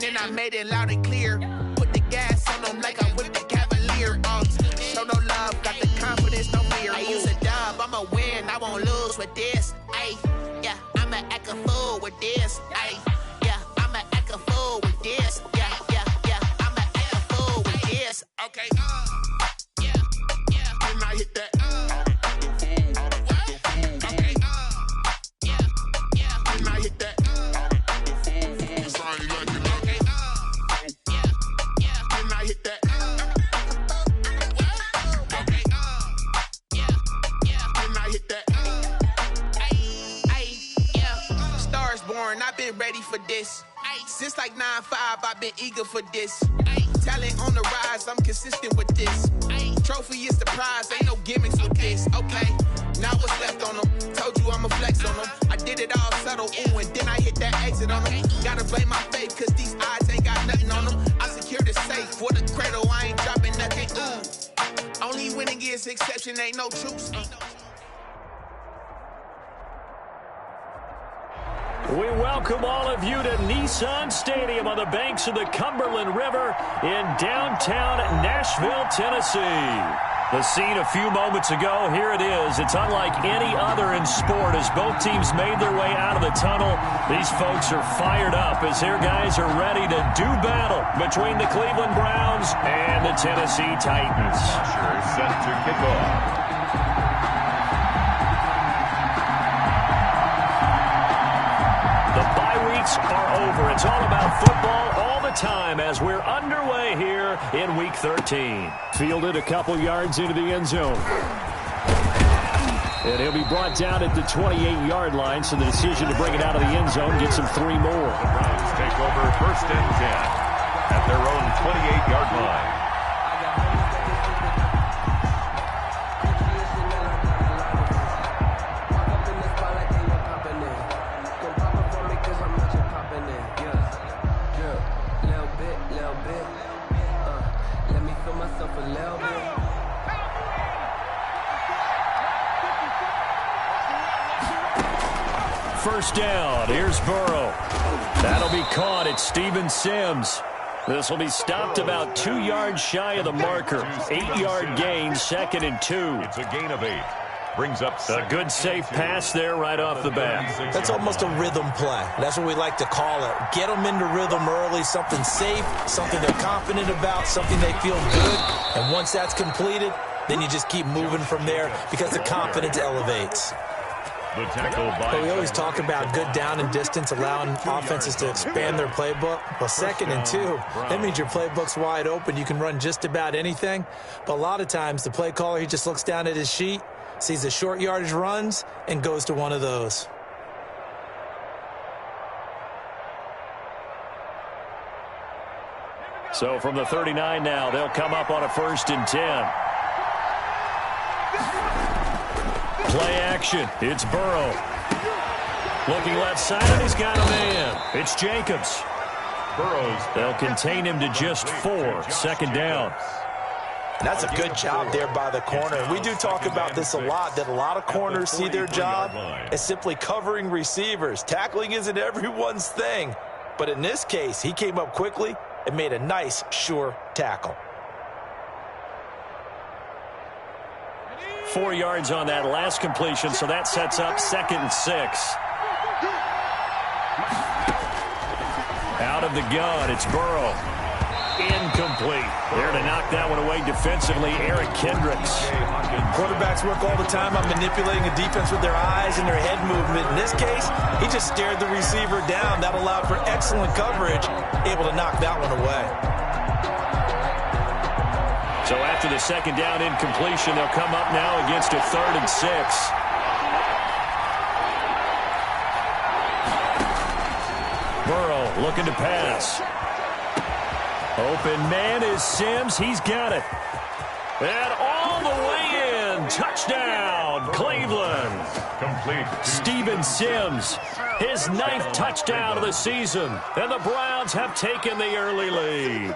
and I made it loud and clear. Put the gas on them like I'm with the Cavalier. Show no love, got the confidence, no fear. I use a dub, I'ma win, I won't lose with this. Ay, yeah, I'ma act a fool with this. Ay, yeah, I'ma act a fool with this. Yeah, yeah, yeah, I'ma act a fool with this. Okay, yeah, yeah, and I hit that. I've been ready for this. Since like 9-5, I've been eager for this. Talent on the rise, I'm consistent with this. Trophy is the prize, ain't no gimmicks with this. Okay, now what's left on them? Told you I'ma flex on them. I did it all subtle, ooh, and then I hit that exit on them. Gotta blame my faith, cause these eyes ain't got nothing on them. I secured the safe for the cradle, I ain't dropping nothing, ooh. Only winning is exception, ain't no truce. We welcome all of you to Nissan Stadium on the banks of the Cumberland River in downtown Nashville, Tennessee. The scene a few moments ago, here it is. It's unlike any other in sport as both teams made their way out of the tunnel. These folks are fired up as their guys are ready to do battle between the Cleveland Browns and the Tennessee Titans. Set to kick off. Are over. It's all about football all the time as we're underway here in Week 13. Fielded a couple yards into the end zone. And he'll be brought down at the 28-yard line, so the decision to bring it out of the end zone gets him 3 more. The Browns take over 1st and 10 at their own 28-yard line. First down. Here's Burrow. That'll be caught at Steven Sims. This will be stopped about 2 yards shy of the marker. 8-yard gain, 2nd and 2. It's a gain of 8. Brings up a good safe pass there right off the bat. That's almost a rhythm play. That's what we like to call it. Get them into rhythm early, something safe, something they're confident about, something they feel good. And once that's completed, then you just keep moving from there because the confidence elevates. But we always talk about good down and distance, allowing offenses to expand their playbook. Well, 2nd and 2, that means your playbook's wide open. You can run just about anything. But a lot of times, the play caller, he just looks down at his sheet, sees the short yardage runs, and goes to one of those. So from the 39 now, they'll come up on a 1st and 10. Play action. It's Burrow. Looking left side, and he's got a man. It's Jacobs. They'll contain him to just 4. 2nd down. And that's a good job there by the corner. We do talk about this a lot, that a lot of corners see their job as simply covering receivers. Tackling isn't everyone's thing. But in this case, he came up quickly and made a nice, sure tackle. 4 yards on that last completion, so that sets up 2nd and 6. Out of the gun, it's Burrow. Incomplete. There to knock that one away defensively, Eric Kendricks. Quarterbacks work all the time on manipulating a defense with their eyes and their head movement. In this case, he just stared the receiver down. That allowed for excellent coverage, able to knock that one away. So after the 2nd down incompletion, they'll come up now against a 3rd and 6. Burrow looking to pass. Open man is Sims. He's got it. And all the way in. Touchdown, Cleveland. Complete. Steven Sims, his 9th touchdown of the season. And the Browns have taken the early lead.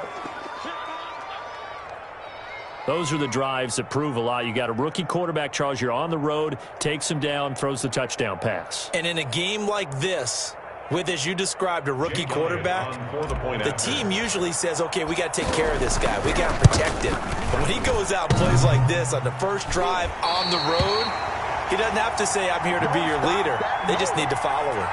Those are the drives that prove a lot. You got a rookie quarterback, Charles. You're on the road, takes him down, throws the touchdown pass. And in a game like this, With, as you described, a rookie quarterback, the team usually says, okay, we got to take care of this guy. We got to protect him. But when he goes out and plays like this on the first drive on the road, he doesn't have to say, I'm here to be your leader. They just need to follow him.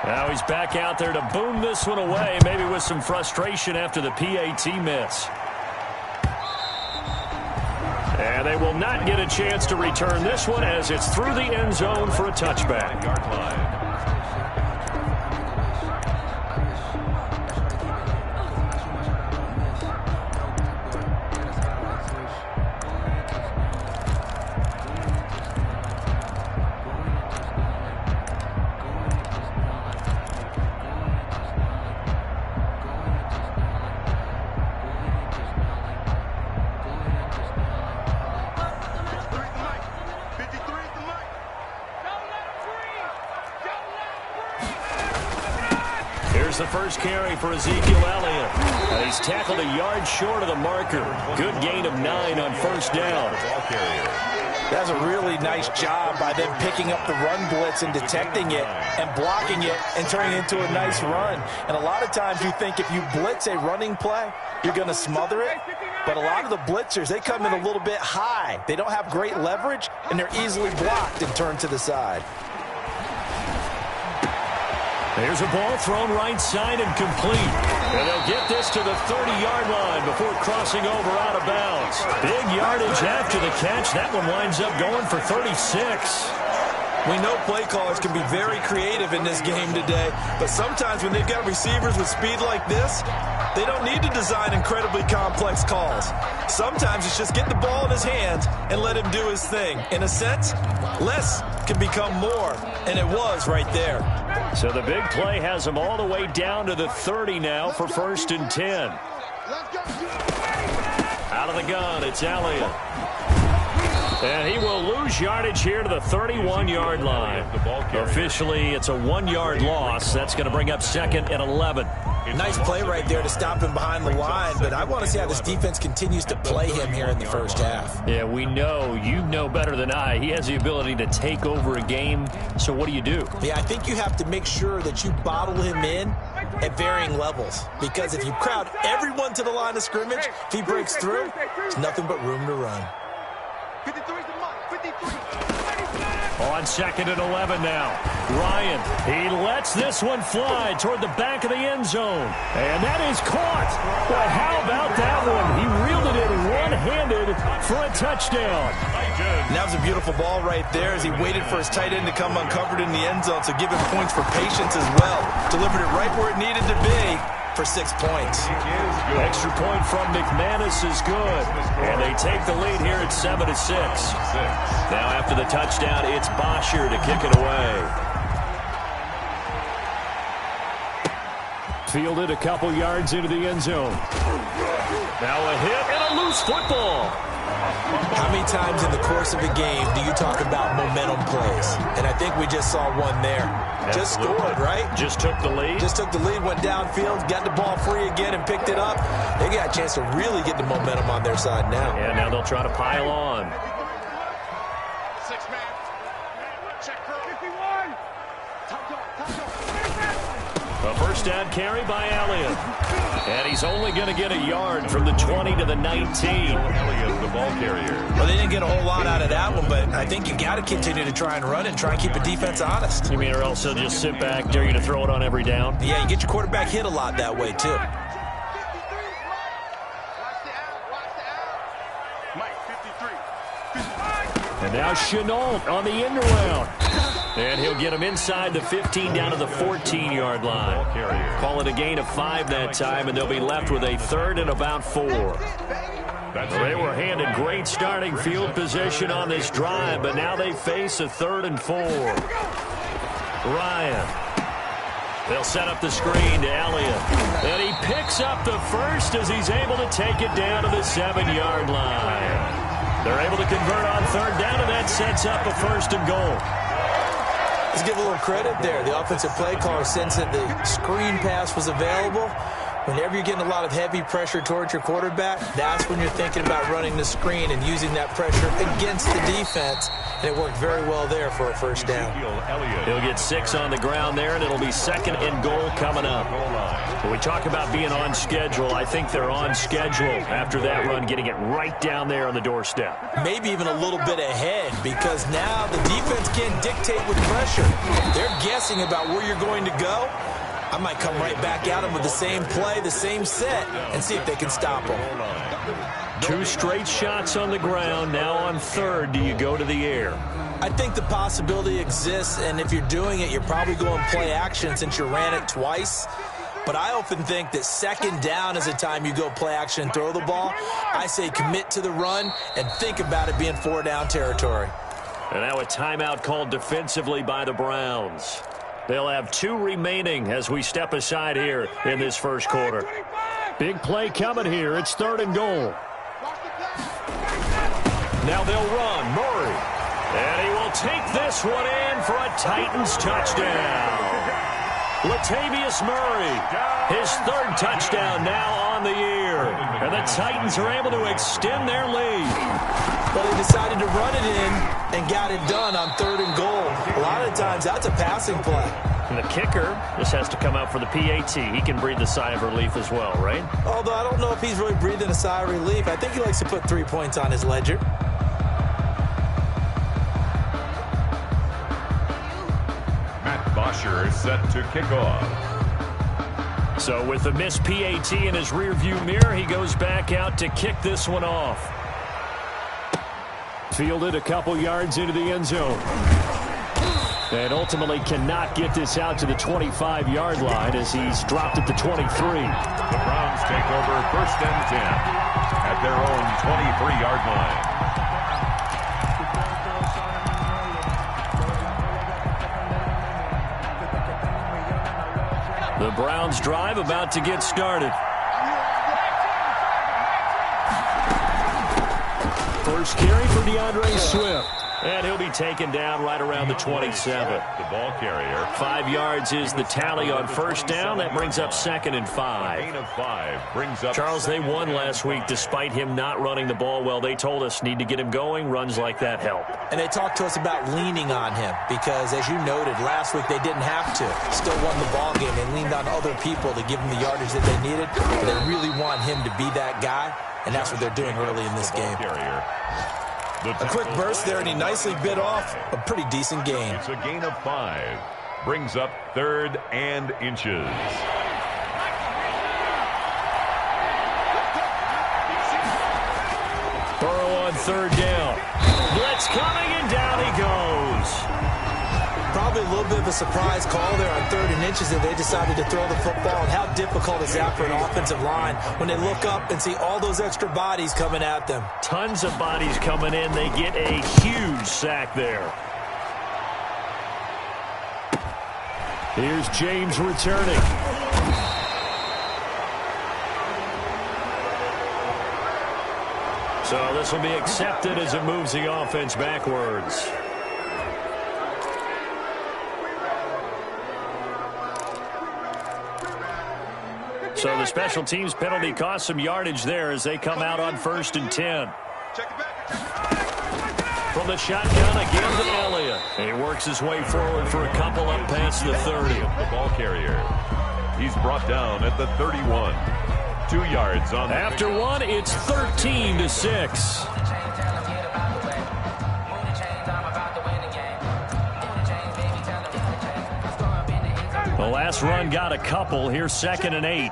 Now he's back out there to boom this one away, maybe with some frustration after the PAT miss. And they will not get a chance to return this one as it's through the end zone for a touchback. Yard line. Here's the first carry for Ezekiel Elliott. And he's tackled a yard short of the marker. Good gain of 9 on first down. That's a really nice job by them picking up the run blitz and detecting it and blocking it and turning it into a nice run. And a lot of times you think if you blitz a running play, you're going to smother it. But a lot of the blitzers, they come in a little bit high. They don't have great leverage, and they're easily blocked and turned to the side. There's a ball thrown right side and complete. And they'll get this to the 30-yard line before crossing over out of bounds. Big yardage after the catch. That one winds up going for 36. We know play callers can be very creative in this game today, but sometimes when they've got receivers with speed like this, they don't need to design incredibly complex calls. Sometimes it's just get the ball in his hands and let him do his thing. In a sense, less can become more, and it was right there. So the big play has him all the way down to the 30 now for 1st and 10. Out of the gun, it's Elliott. And he will lose yardage here to the 31-yard line. Officially, it's a 1-yard loss. That's going to bring up 2nd and 11. Nice play right there to stop him behind the line, but I want to see how this defense continues to play him here in the first half. Yeah, we know. You know better than I. He has the ability to take over a game, so what do you do? Yeah, I think you have to make sure that you bottle him in at varying levels, because if you crowd everyone to the line of scrimmage, if he breaks through, there's nothing but room to run. 53's the mark. 53. On 2nd and 11 now. Ryan, he lets this one fly toward the back of the end zone. And that is caught. Well, how about that one? He reeled it in one-handed for a touchdown. And that was a beautiful ball right there as he waited for his tight end to come uncovered in the end zone, so give him points for patience as well. Delivered it right where it needed to be for 6 points. Extra point from McManus is good. And they take the lead here at 7-6. Now after the touchdown, it's Bosher to kick it away. Fielded a couple yards into the end zone. Now a hit and a loose football. How many times in the course of a game do you talk about momentum plays? And I think we just saw one there. Just scored, right? Just took the lead. Just took the lead, went downfield, got the ball free again and picked it up. They got a chance to really get the momentum on their side now. And now they'll try to pile on. 6-man. Check for 51. A first down carry by Elliott. And he's only going to get a yard from the 20 to the 19. Elliott, the ball carrier. Well, they didn't get a whole lot out of that one, but I think you got to continue to try and run and try and keep a defense honest. You mean, or else they'll just sit back, dare you to throw it on every down? Yeah, you get your quarterback hit a lot that way, too. Mike, 53. And now Chenault on the end around. And he'll get him inside the 15 down to the 14-yard line. Call it a gain of 5 that time, and they'll be left with a 3rd and about 4. They were handed great starting field position on this drive, but now they face a 3rd and 4. Ryan. They'll set up the screen to Elliott. And he picks up the first as he's able to take it down to the 7-yard line. They're able to convert on 3rd down, and that sets up a 1st and goal. Let's give a little credit there. The offensive play caller sensed that the screen pass was available. Whenever you're getting a lot of heavy pressure towards your quarterback, that's when you're thinking about running the screen and using that pressure against the defense. And it worked very well there for a first down. He'll get 6 on the ground there, and it'll be 2nd and goal coming up. When we talk about being on schedule, I think they're on schedule after that run, getting it right down there on the doorstep. Maybe even a little bit ahead, because now the defense can't dictate with pressure. They're guessing about where you're going to go. I might come right back at them with the same play, the same set, and see if they can stop them. 2 straight shots on the ground. Now on 3rd, do you go to the air? I think the possibility exists, and if you're doing it, you're probably going play action since you ran it twice. But I often think that 2nd down is the time you go play action and throw the ball. I say commit to the run and think about it being 4-down territory. And now a timeout called defensively by the Browns. They'll have 2 remaining as we step aside here in this first quarter. Big play coming here. It's 3rd and goal. Now they'll run. Murray. And he will take this one in for a Titans touchdown. Latavius Murray, his 3rd touchdown now on the year. And the Titans are able to extend their lead. Well, they decided to run it in and got it done on 3rd and goal. A lot of times, that's a passing play. And the kicker just has to come out for the PAT. He can breathe a sigh of relief as well, right? Although I don't know if he's really breathing a sigh of relief. I think he likes to put 3 points on his ledger. Matt Bosher is set to kick off. So with the missed PAT in his rearview mirror, he goes back out to kick this one off. Fielded a couple yards into the end zone. And ultimately cannot get this out to the 25-yard line as he's dropped at the 23. The Browns take over 1st and 10 at their own 23-yard line. The Browns drive about to get started. First carry for DeAndre Swift. And he'll be taken down right around the 27. The ball carrier. 5 yards is the tally on 1st down. That brings up 2nd and 5. Gain of 5 brings up. Charles, they won last week despite him not running the ball well. They told us need to get him going. Runs like that help. And they talked to us about leaning on him because, as you noted, last week they didn't have to. Still won the ball game. They leaned on other people to give him the yardage that they needed. But they really want him to be that guy, and that's what they're doing early in this game. A quick burst there, and he nicely bit off a pretty decent gain. It's a gain of 5. Brings up 3rd and inches. Burrow on 3rd down. Blitz coming, and down he goes. Probably a little bit of a surprise call there on 3rd and inches that they decided to throw the football. And how difficult is that for an offensive line when they look up and see all those extra bodies coming at them? Tons of bodies coming in. They get a huge sack there. Here's James returning. So this will be accepted as it moves the offense backwards. So the special teams penalty cost some yardage there as they come out on 1st and 10. From the shotgun again to Elliott. And he works his way forward for a couple up past the 30. The ball carrier. He's brought down at the 31. 2 yards on the After pickup. one, it's 13-6. The last run got a couple. Here's 2nd and 8. Hey,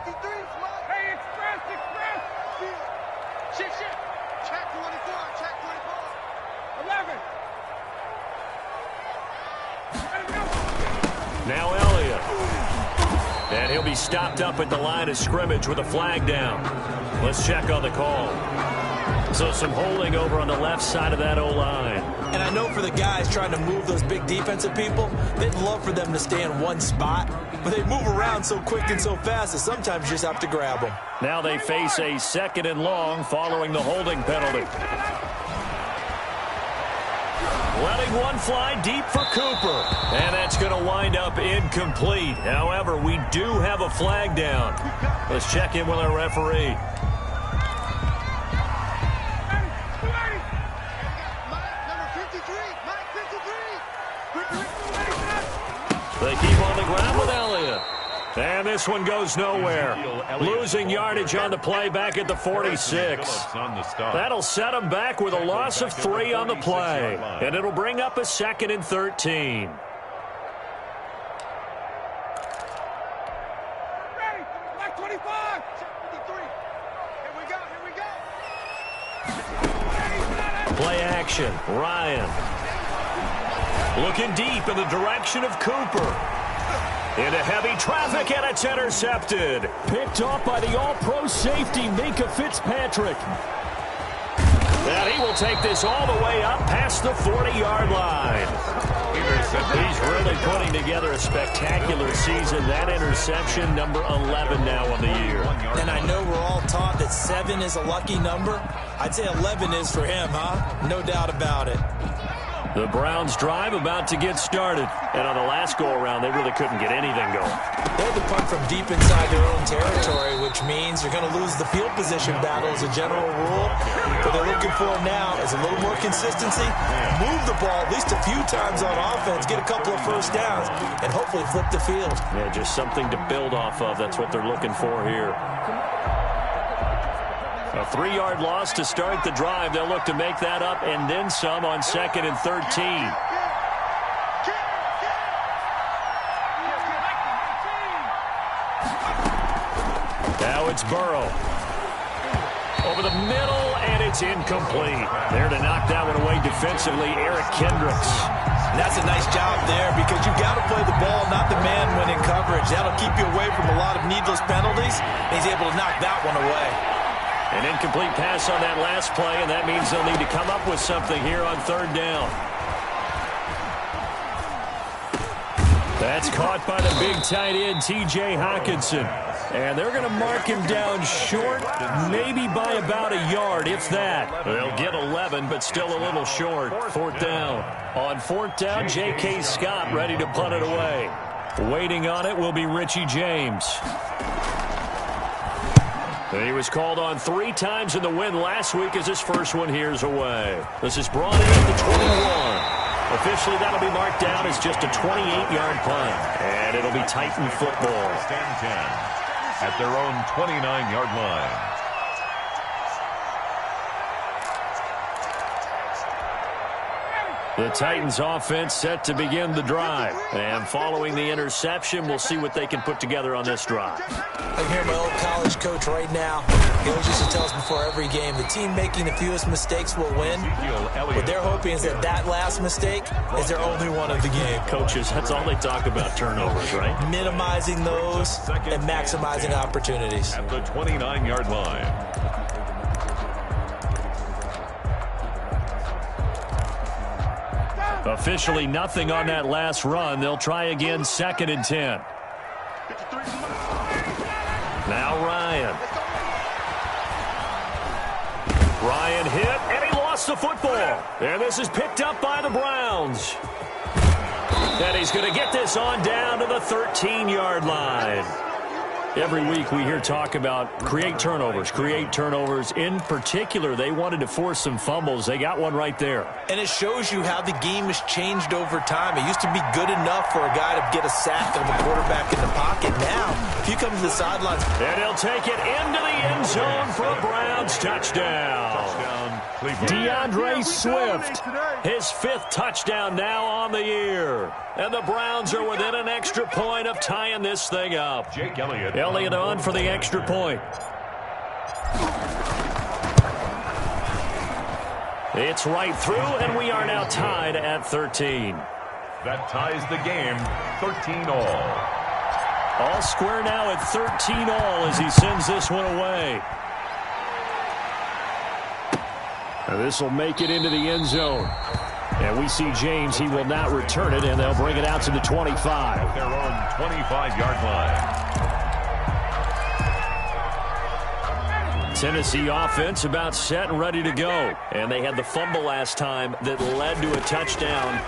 express. Shift. Check 24. 11. Now Elliott. And he'll be stopped up at the line of scrimmage with a flag down. Let's check on the call. So some holding over on the left side of that O-line. And I know for the guys trying to move those big defensive people, they'd love for them to stay in one spot. But they move around so quick and so fast that sometimes you just have to grab them. Now they face a 2nd and long following the holding penalty. Letting one fly deep for Cooper. And that's going to wind up incomplete. However, we do have a flag down. Let's check in with our referee. They keep on the ground with Elliott. And this one goes nowhere. Losing yardage on the play back at the 46. That'll set them back with a loss of 3 on the play. And it'll bring up a 2nd and 13. Like 25. 53. Here we go. Play action. Ryan. Looking deep in the direction of Cooper. Into heavy traffic, and it's intercepted. Picked off by the all-pro safety, Minkah Fitzpatrick. And he will take this all the way up past the 40-yard line. He's really putting together a spectacular season. That interception, number 11 now on the year. And I know we're all taught that 7 is a lucky number. I'd say 11 is for him, huh? No doubt about it. The Browns drive about to get started. And on the last go-around, they really couldn't get anything going. They had to punt from deep inside their own territory, which means you're going to lose the field position battle as a general rule. What they're looking for now is a little more consistency, move the ball at least a few times on offense, get a couple of first downs, and hopefully flip the field. Yeah, just something to build off of. That's what they're looking for here. A 3-yard loss to start the drive. They'll look to make that up and then some on 2nd and 13. Now it's Burrow. Over the middle, and it's incomplete. There to knock that one away defensively, Eric Kendricks. That's a nice job there because you've got to play the ball, not the man when in coverage. That'll keep you away from a lot of needless penalties. He's able to knock that one away. An incomplete pass on that last play, and that means they'll need to come up with something here on 3rd down. That's caught by the big tight end, T.J. Hockenson. And they're going to mark him down short, maybe by about a yard, if that. They'll get 11, but still a little short. 4th down. On 4th down, J.K. Scott ready to punt it away. Waiting on it will be Richie James. He was called on 3 times in the win last week as his first one here's away. This is brought in at the 21. Officially, that'll be marked down as just a 28-yard punt. And it'll be Titan football. Stand 10 at their own 29-yard line. The Titans offense set to begin the drive. And following the interception, we'll see what they can put together on this drive. I can hear my old college coach right now. He always used to tell us before every game, the team making the fewest mistakes will win. What they're hoping is that last mistake is their only one of the game. Coaches, that's all they talk about, turnovers, right? Minimizing those and maximizing opportunities. At the 29-yard line. Officially nothing on that last run. They'll try again, 2nd and 10. Now Ryan. Ryan hit, and he lost the football. And this is picked up by the Browns. And he's going to get this on down to the 13-yard line. Every week we hear talk about create turnovers. In particular, they wanted to force some fumbles. They got one right there. And it shows you how the game has changed over time. It used to be good enough for a guy to get a sack of a quarterback in the pocket. Now, if you come to the sidelines. And he'll take it into the end zone for a Browns touchdown. DeAndre Swift, his 5th touchdown now on the year. And the Browns are within an extra point of tying this thing up. Jake Elliott. Elliott on for the extra point. It's right through, and we are now tied at 13. That ties the game, 13-all. All square now at 13-all as he sends this one away. This will make it into the end zone. And we see James. He will not return it, and they'll bring it out to the 25. Their own 25-yard line. Tennessee offense about set and ready to go. And they had the fumble last time that led to a touchdown.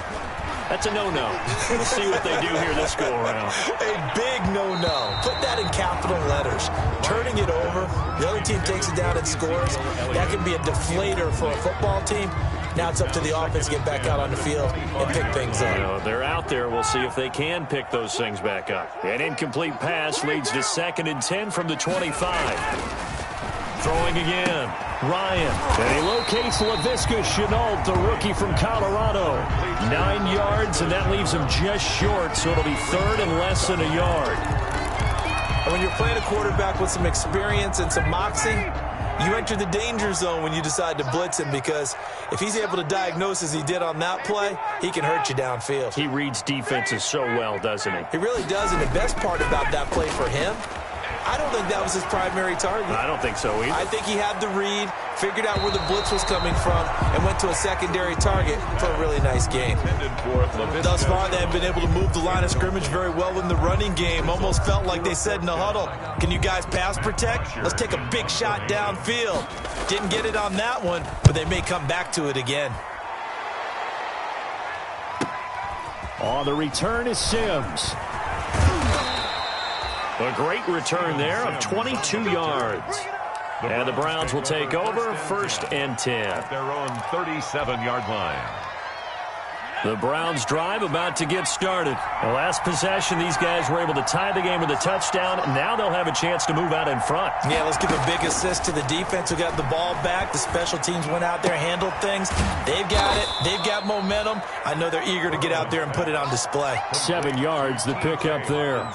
That's a no-no. We'll see what they do here this go-around. A big no-no. Put that in capital letters. Turning it over, the other team takes it down and scores. That can be a deflator for a football team. Now it's up to the offense to get back out on the field and pick things up. You know, they're out there. We'll see if they can pick those things back up. An incomplete pass leads to 2nd and 10 from the 25. Throwing again, Ryan. And he locates LaVisca Chenault, the rookie from Colorado. 9 yards, and that leaves him just short, so it'll be 3rd and less than a yard. And when you're playing a quarterback with some experience and some moxie, you enter the danger zone when you decide to blitz him, because if he's able to diagnose as he did on that play, he can hurt you downfield. He reads defenses so well, doesn't he? He really does, and the best part about that play for him, I don't think that was his primary target. I don't think so either. I think he had the read, figured out where the blitz was coming from, and went to a secondary target for a really nice game. Thus far, they have been able to move the line of scrimmage very well in the running game. Almost felt like they said in the huddle, can you guys pass protect? Let's take a big shot downfield. Didn't get it on that one, but they may come back to it again. On the return is Sims. A great return there of 22 yards. And the Browns will take over 1st and 10. At their own 37-yard line. The Browns drive about to get started. The last possession, these guys were able to tie the game with a touchdown. Now they'll have a chance to move out in front. Yeah, let's give a big assist to the defense who got the ball back. The special teams went out there, handled things. They've got it. They've got momentum. I know they're eager to get out there and put it on display. 7 yards, the pickup there.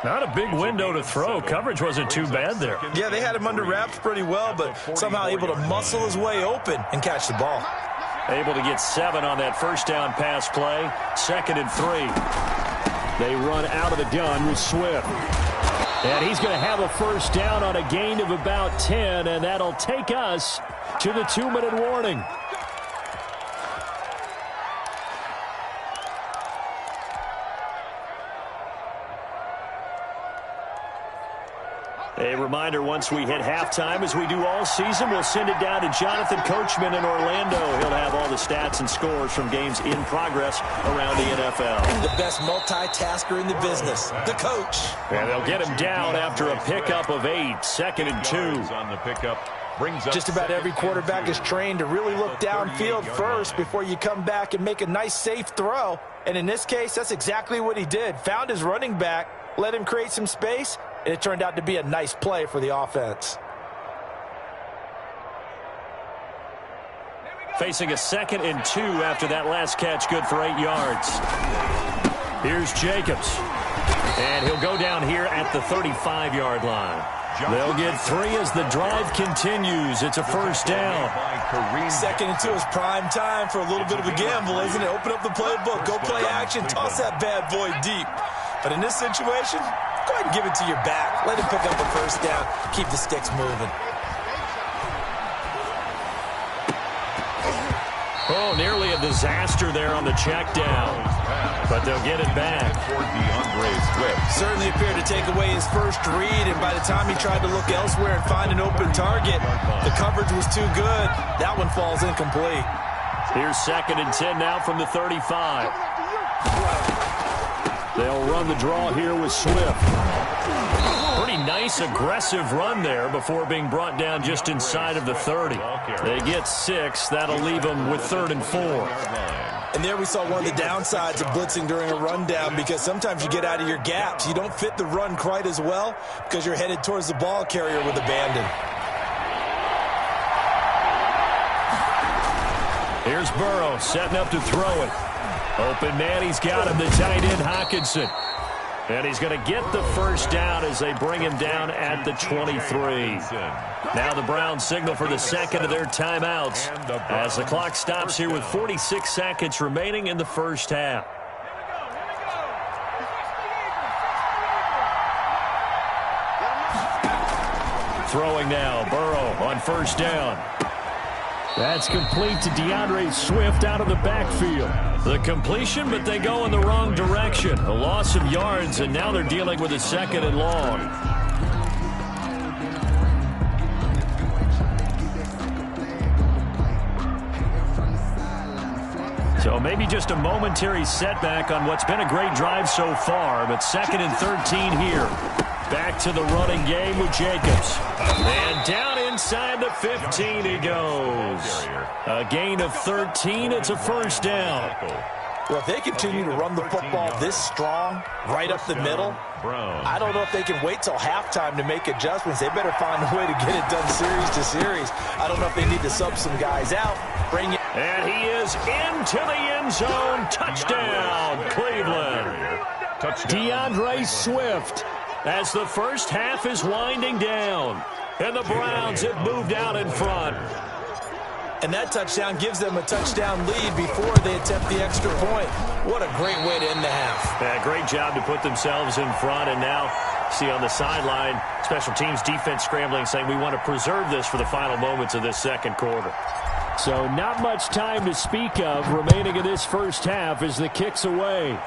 Not a big window to throw. Coverage wasn't too bad there. Yeah, they had him under wraps pretty well, but somehow able to muscle his way open and catch the ball. Able to get 7 on that first down pass play. 2nd and 3. They run out of the gun with Swift. And he's going to have a first down on a gain of about 10, and that'll take us to the 2-minute warning. A reminder, once we hit halftime, as we do all season, we'll send it down to Jonathan Coachman in Orlando. He'll have all the stats and scores from games in progress around the NFL. The best multitasker in the business, the coach. And they'll get him down after a pickup of 8, 2nd and 2. On the pickup. Just about every quarterback is trained to really look downfield first before you come back and make a nice, safe throw. And in this case, that's exactly what he did. Found his running back, let him create some space, and it turned out to be a nice play for the offense. Facing a 2nd and 2 after that last catch, good for 8 yards. Here's Jacobs. And he'll go down here at the 35-yard line. They'll get 3 as the drive continues. It's a first down. 2nd and 2 is prime time for a little bit of a gamble, isn't it? Open up the playbook, go play action, toss that bad boy deep. But in this situation, go ahead and give it to your back. Let him pick up the first down. Keep the sticks moving. Oh, nearly a disaster there on the check down. But they'll get it back. Certainly appeared to take away his first read, and by the time he tried to look elsewhere and find an open target, the coverage was too good. That one falls incomplete. Here's 2nd and 10 now from the 35. They'll run the draw here with Swift. Pretty nice, aggressive run there before being brought down just inside of the 30. They get 6. That'll leave them with 3rd and 4. And there we saw one of the downsides of blitzing during a rundown, because sometimes you get out of your gaps. You don't fit the run quite as well because you're headed towards the ball carrier with abandon. Here's Burrow setting up to throw it. Open man, he's got him, the tight end Hockenson. And he's going to get the first down as they bring him down at the 23. Now the Browns signal for the second of their timeouts as the clock stops here with 46 seconds remaining in the first half. Throwing now, Burrow on first down. That's complete to DeAndre Swift out of the backfield. The completion, but they go in the wrong direction. A loss of yards, and now they're dealing with a 2nd and long. So maybe just a momentary setback on what's been a great drive so far, but 2nd and 13 here. Back to the running game with Jacobs. And down inside the 15 he goes. A gain of 13. It's a first down. Well, if they continue to run the football this strong, right up the middle, I don't know if they can wait till halftime to make adjustments. They better find a way to get it done series to series. I don't know if they need to sub some guys out. Bring it. And he is into the end zone. Touchdown, Cleveland. DeAndre Swift as the first half is winding down. And the Browns have moved out in front. And that touchdown gives them a touchdown lead before they attempt the extra point. What a great way to end the half. Yeah, great job to put themselves in front. And now, see on the sideline, special teams defense scrambling, saying we want to preserve this for the final moments of this second quarter. So not much time to speak of remaining in this first half as the kick's away.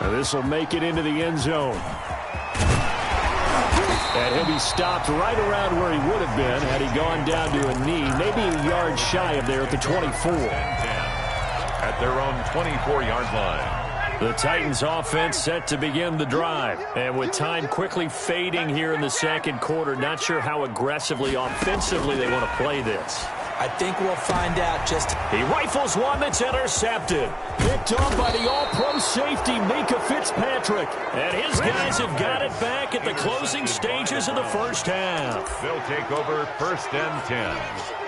Now this will make it into the end zone. And he'll be stopped right around where he would have been had he gone down to a knee, maybe a yard shy of there at the 24. At their own 24-yard line. The Titans offense set to begin the drive. And with time quickly fading here in the second quarter, not sure how aggressively, offensively they want to play this. I think we'll find out just... He rifles one that's intercepted. Picked off by the all-pro safety, Minkah Fitzpatrick. And his guys have got it back at the closing stages of the first half. They'll take over 1st and 10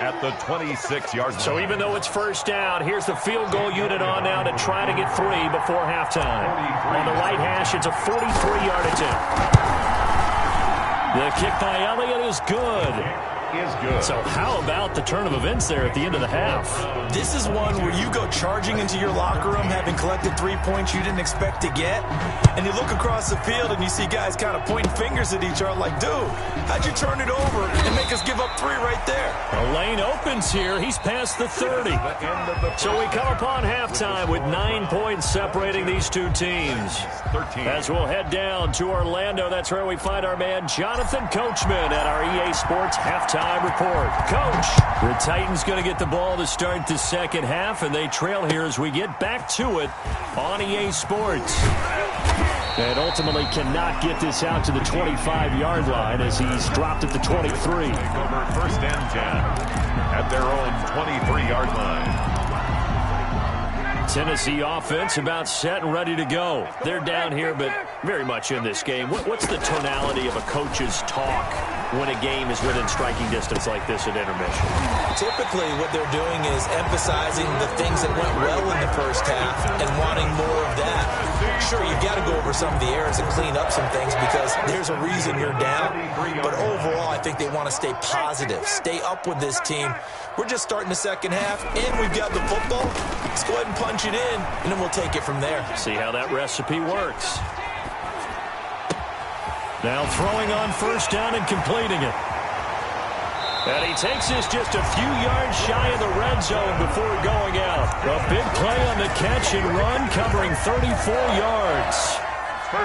at the 26-yard line. So even though it's first down, here's the field goal unit on now to try to get 3 before halftime. On the right hash, it's a 43-yard attempt. The kick by Elliott is good. So how about the turn of events there at the end of the half? This is one where you go charging into your locker room having collected 3 points you didn't expect to get, and you look across the field and you see guys kind of pointing fingers at each other like, dude, how'd you turn it over and make us give up 3 right there? A lane opens here. He's past the 30. So we come upon halftime with 9 points separating these two teams. As we'll head down to Orlando, that's where we find our man Jonathan Coachman at our EA Sports halftime report. Coach, the Titans going to get the ball to start the second half, and they trail here as we get back to it on EA Sports. And ultimately cannot get this out to the 25-yard line as he's dropped at the 23. Over 1st and 10 at their own 23-yard line. Tennessee offense about set and ready to go. They're down here, but very much in this game. What's the tonality of a coach's talk when a game is within striking distance like this at intermission? Typically, what they're doing is emphasizing the things that went well in the first half and wanting more of that. Sure, you've got to go over some of the errors and clean up some things because there's a reason you're down. But overall, I think they want to stay positive, stay up with this team. We're just starting the second half, and we've got the football. Let's go ahead and punch it in, and then we'll take it from there. See how that recipe works. Now throwing on first down and completing it. And he takes this just a few yards shy of the red zone before going out. A big play on the catch and run covering 34 yards.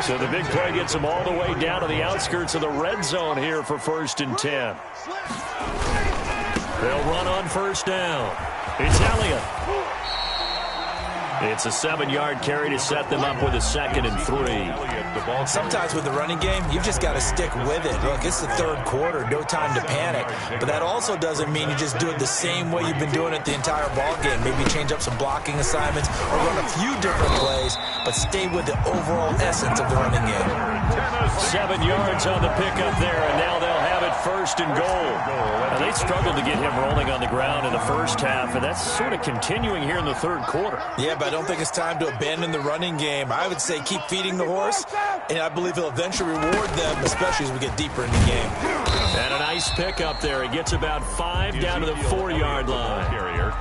So the big play gets him all the way down to the outskirts of the red zone here for 1st and 10. They'll run on first down. It's Elliott. It's a 7-yard carry to set them up with a 2nd and 3. Sometimes with the running game, you've just got to stick with it. Look, it's the third quarter, no time to panic. But that also doesn't mean you just do it the same way you've been doing it the entire ball game. Maybe change up some blocking assignments or run a few different plays, but stay with the overall essence of the running game. 7 yards on the pickup there, and now they'll have it 1st and goal. Now, they struggled to get him rolling on the ground in the first half, and that's sort of continuing here in the third quarter. Yeah, but I don't think it's time to abandon the running game. I would say keep feeding the horse, and I believe he'll eventually reward them, especially as we get deeper in the game. And a nice pickup there. He gets about 5 down to the 4-yard line.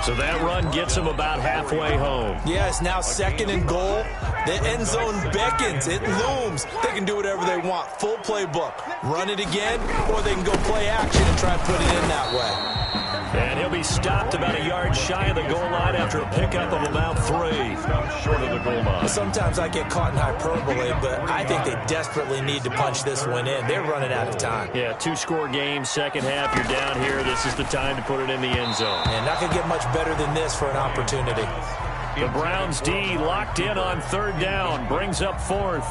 So that run gets him about halfway home. Yeah, it's now 2nd and goal. The end zone beckons. It looms. They can do whatever they want. Full playbook. Run it again, or they can go play action and try and put it in that way. And he'll be stopped about a yard shy of the goal line after a pickup of about 3. Short of the goal line. Sometimes I get caught in hyperbole, but I think they desperately need to punch this one in. They're running out of time. Yeah, 2-score game, second half, you're down here. This is the time to put it in the end zone. And not going to get much better than this for an opportunity. The Browns D locked in on third down, brings up fourth.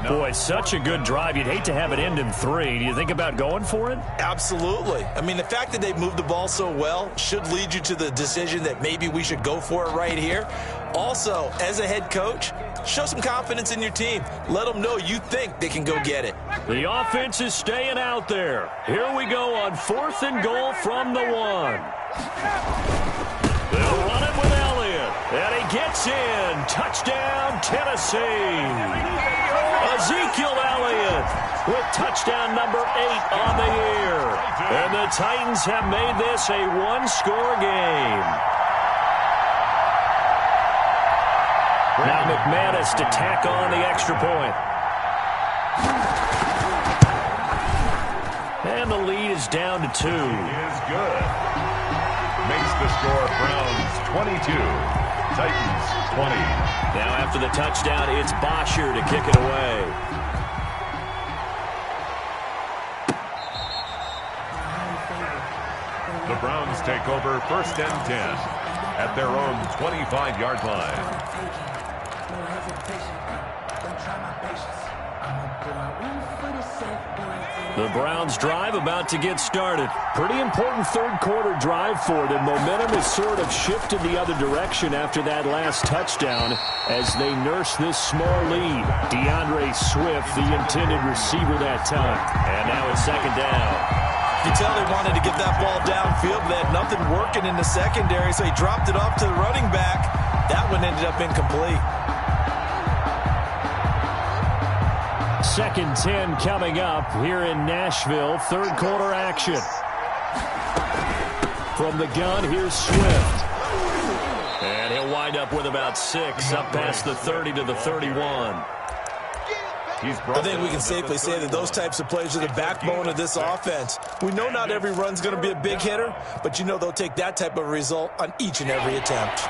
Boy, such a good drive. You'd hate to have it end in 3. Do you think about going for it? Absolutely. I mean, the fact that they moved the ball so well should lead you to the decision that maybe we should go for it right here. Also, as a head coach, show some confidence in your team. Let them know you think they can go get it. The offense is staying out there. Here we go on 4th and goal from the 1. They'll run it with Elliott. And he gets in. Touchdown, Tennessee. Ezekiel Elliott with touchdown number 8 on the year. And the Titans have made this a 1-score game. Now McManus to tack on the extra point. And the lead is down to 2. Is good. Makes the score Browns 22. Titans 20. Now after the touchdown, it's Bosher to kick it away. The Browns take over 1st and 10 at their own 25-yard line. The Browns drive about to get started. Pretty important third-quarter drive for them. Momentum has sort of shifted the other direction after that last touchdown as they nurse this small lead. DeAndre Swift, the intended receiver that time. And now it's second down. You tell they wanted to get that ball downfield. They had nothing working in the secondary, so he dropped it off to the running back. That one ended up incomplete. 2nd 10 coming up here in Nashville. Third quarter action. From the gun, here's Swift. And he'll wind up with about 6, up past the 30 to the 31. I think we can safely say that those types of plays are the backbone of this offense. We know not every run's going to be a big hitter, but you know they'll take that type of result on each and every attempt.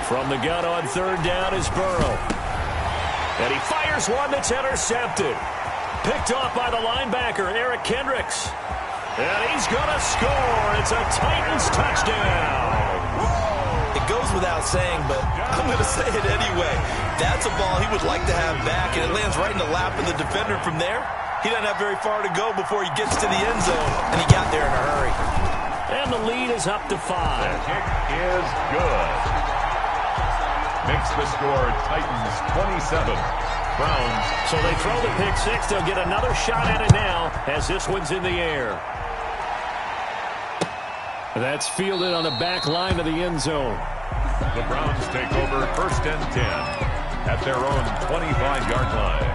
From the gun on third down is Burrow. And he fires one that's intercepted. Picked off by the linebacker, Eric Kendricks. And he's going to score. It's a Titans touchdown. It goes without saying, but I'm going to say it anyway. That's a ball he would like to have back, and it lands right in the lap of the defender from there. He doesn't have very far to go before he gets to the end zone, and he got there in a hurry. And the lead is up to 5. The kick is good. Makes the score Titans 27. Browns. So they throw the pick 6. They'll get another shot at it now as this one's in the air. That's fielded on the back line of the end zone. The Browns take over 1st and 10 at their own 25-yard line.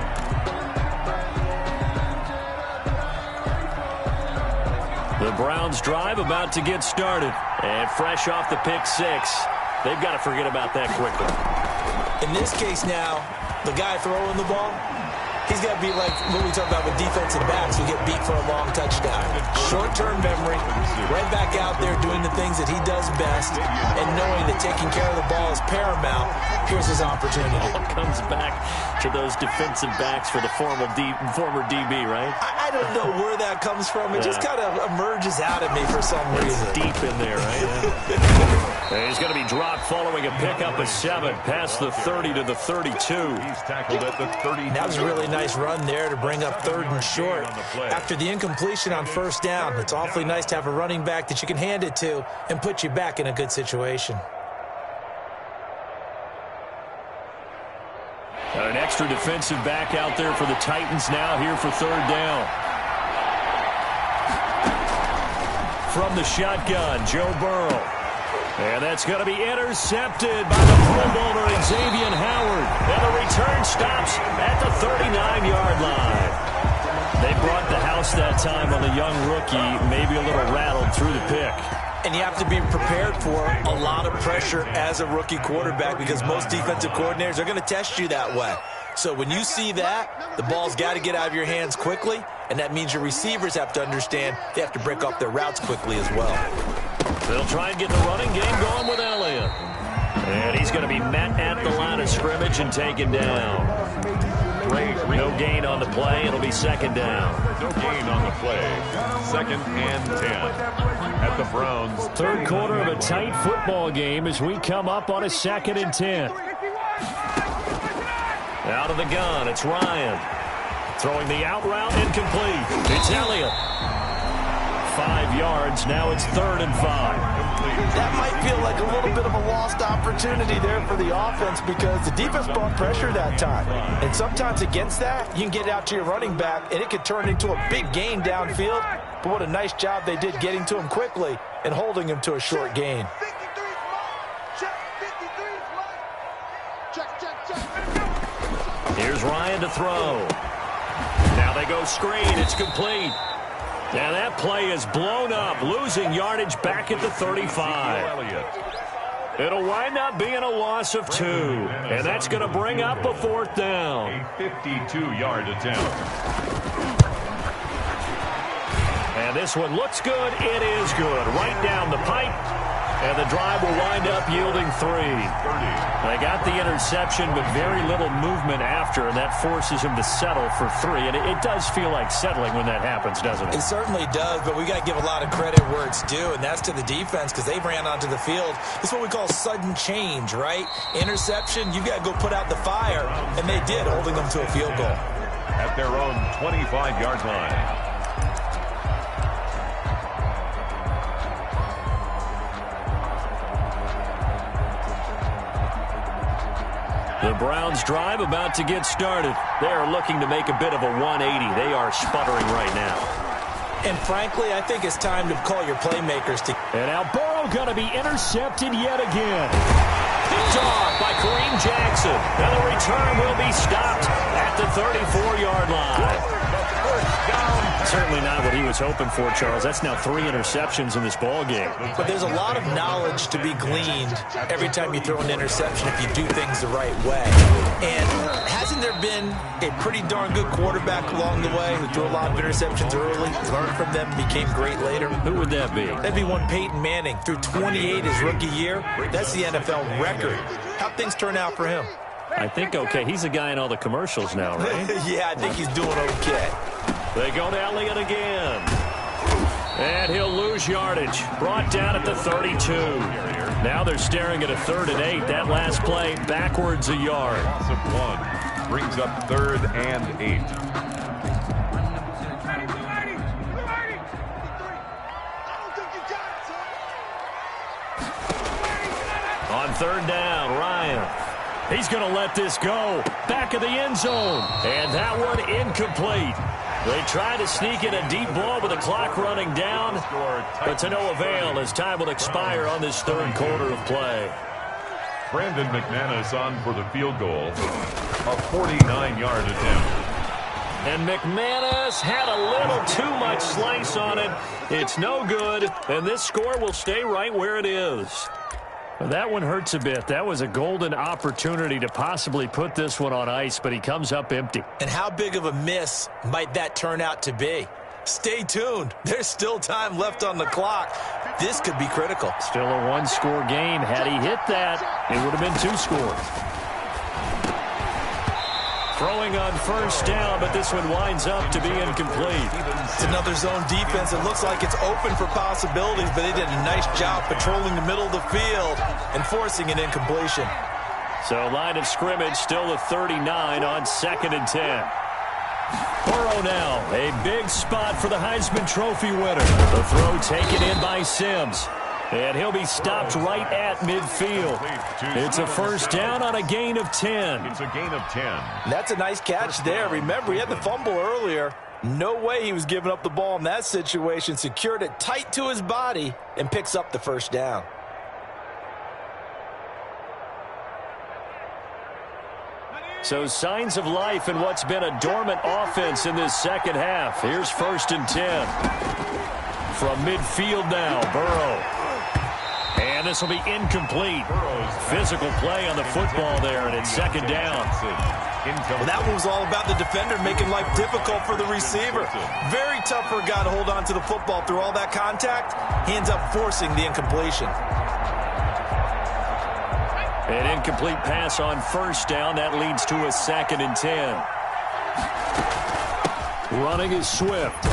The Browns drive about to get started. And fresh off the pick 6, they've got to forget about that quickly. In this case now, the guy throwing the ball, he's got to be like what we talk about with defensive backs who get beat for a long touchdown. Short-term memory, right back out there doing the things that he does best, and knowing that taking care of the ball is paramount. Here's his opportunity. All comes back to those defensive backs for the former DB, right? I don't know where that comes from. It just kind of emerges out at me for some reason. Deep in there, right? And he's going to be dropped following a pickup of 7 past the 30 to the 32. He's tackled at the 30. That was a really nice run there to bring up 3rd and short. After the incompletion on 1st down, it's awfully nice to have a running back that you can hand it to and put you back in a good situation. Got an extra defensive back out there for the Titans now here for 3rd down. From the shotgun, Joe Burrow. And that's going to be intercepted by the Pro Bowler Xavier Howard. And the return stops at the 39-yard line. They brought the house that time on the young rookie, maybe a little rattled through the pick. And you have to be prepared for a lot of pressure as a rookie quarterback because most defensive coordinators are going to test you that way. So when you see that, the ball's got to get out of your hands quickly, and that means your receivers have to understand they have to break off their routes quickly as well. They'll try and get the running game going with Elliott. And he's going to be met at the line of scrimmage and taken down. No gain on the play. It'll be second down. No gain on the play. 2nd and 10 at the Browns. Third quarter of a tight football game as we come up on a 2nd and 10. Out of the gun, it's Ryan. Throwing the out route, incomplete. It's Elliott. 5 yards, now it's 3rd and 5. That might feel like a little bit of a lost opportunity there for the offense because the defense brought pressure that time. And sometimes against that, you can get out to your running back, and it could turn into a big gain downfield. But what a nice job they did getting to him quickly and holding him to a short gain. Here's Ryan to throw. Now they go screen. It's complete. And that play is blown up, losing yardage back at the 35. It'll wind up being a loss of 2. And that's going to bring up a 4th down. A 52-yard attempt. And this one looks good. It is good. Right down the pipe. And the drive will wind up yielding 3. They got the interception, but very little movement after, and that forces him to settle for 3. And it does feel like settling when that happens, doesn't it? It certainly does, but we got to give a lot of credit where it's due, and that's to the defense because they ran onto the field. This is what we call sudden change, right? Interception, you got to go put out the fire, and they did, holding them to a field goal. At their own 25-yard line. The Browns drive about to get started. They are looking to make a bit of a 180. They are sputtering right now. And frankly, I think it's time to call your playmakers to... And now Burrow going to be intercepted yet again. Picked off by Kareem Jackson. And the return will be stopped at the 34-yard line. Certainly not what he was hoping for, Charles. That's now 3 interceptions in this ball game. But there's a lot of knowledge to be gleaned every time you throw an interception if you do things the right way. And hasn't there been a pretty darn good quarterback along the way who threw a lot of interceptions early, learned from them, became great later? Who would that be? That'd be one Peyton Manning. Threw 28 his rookie year. That's the NFL record. How'd things turn out for him? I think okay. He's a guy in all the commercials now, right? Yeah, I think he's doing okay. They go to Elliott again. And he'll lose yardage. Brought down at the 32. Now they're staring at a 3rd and 8. That last play backwards a yard. Loss of 1 brings up 3rd and 8. On 3rd down, Ryan. He's going to let this go. Back of the end zone. And that one incomplete. They try to sneak in a deep ball with the clock running down, but to no avail as time will expire on this 3rd quarter of play. Brandon McManus on for the field goal. A 49-yard attempt. And McManus had a little too much slice on it. It's no good, and this score will stay right where it is. That one hurts a bit. That was a golden opportunity to possibly put this one on ice, but he comes up empty. And how big of a miss might that turn out to be? Stay tuned. There's still time left on the clock. This could be critical. Still a 1-score game. Had he hit that, it would have been 2 scores. Throwing on 1st down, but this one winds up to be incomplete. It's another zone defense. It looks like it's open for possibilities, but they did a nice job patrolling the middle of the field and forcing an incompletion. So line of scrimmage still a 39 on 2nd and 10. Burrow now, a big spot for the Heisman Trophy winner. The throw taken in by Sims. And he'll be stopped right at midfield. It's a 1st down on a gain of 10. It's a gain of 10. That's a nice catch there. Remember, he had the fumble earlier. No way he was giving up the ball in that situation. Secured it tight to his body and picks up the 1st down. So signs of life in what's been a dormant offense in this 2nd half. Here's 1st and 10. From midfield now, Burrow. And this will be incomplete. Physical play on the football there, and it's second down. Well, that one was all about the defender making life difficult for the receiver. Very tough for a guy to hold on to the football through all that contact. He ends up forcing the incompletion. An incomplete pass on first down. That leads to a 2nd and 10. Running is Swift.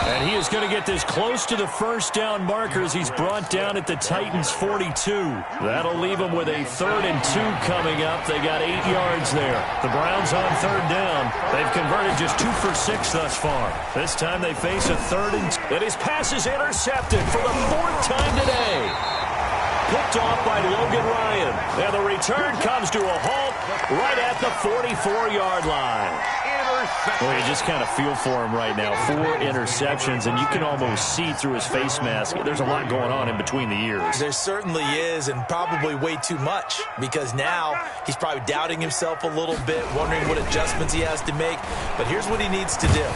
And he is going to get this close to the first down marker as he's brought down at the Titans' 42. That'll leave him with a 3rd and 2 coming up. They got 8 yards there. The Browns on 3rd down. They've converted just 2 for 6 thus far. This time they face a 3rd and 2. And his pass is intercepted for the 4th time today. Picked off by Logan Ryan. And the return comes to a halt right at the 44-yard line. Well, you just kind of feel for him right now. 4 interceptions, and you can almost see through his face mask. There's a lot going on in between the ears. There certainly is, and probably way too much, because now he's probably doubting himself a little bit, wondering what adjustments he has to make. But here's what he needs to do.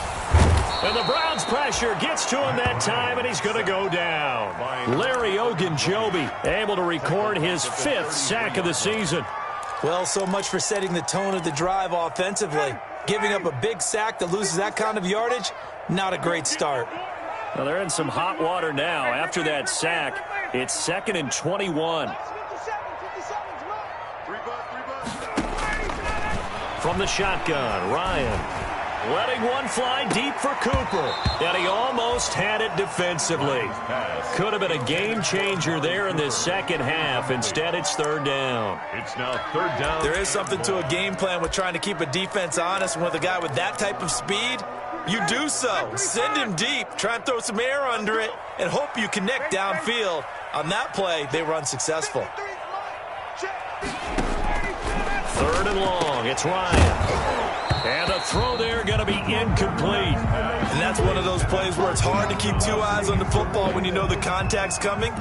And the Browns' pressure gets to him that time, and he's going to go down. Larry Ogunjobi able to record his 5th sack of the season. Well, so much for setting the tone of the drive offensively. Giving up a big sack that loses that kind of yardage, not a great start. Well, they're in some hot water now. After that sack, it's 2nd and 21. From the shotgun, Ryan letting one fly deep for Cooper. And he almost had it defensively. Could have been a game changer there in this second half. Instead, it's 3rd down. It's now 3rd down. There is something to a game plan with trying to keep a defense honest. And with a guy with that type of speed, you do so. Send him deep. Try and throw some air under it and hope you connect downfield. On that play, they were unsuccessful. 3rd and long. It's Ryan. And the throw there going to be incomplete. And that's one of those plays where it's hard to keep 2 eyes on the football when you know the contact's coming,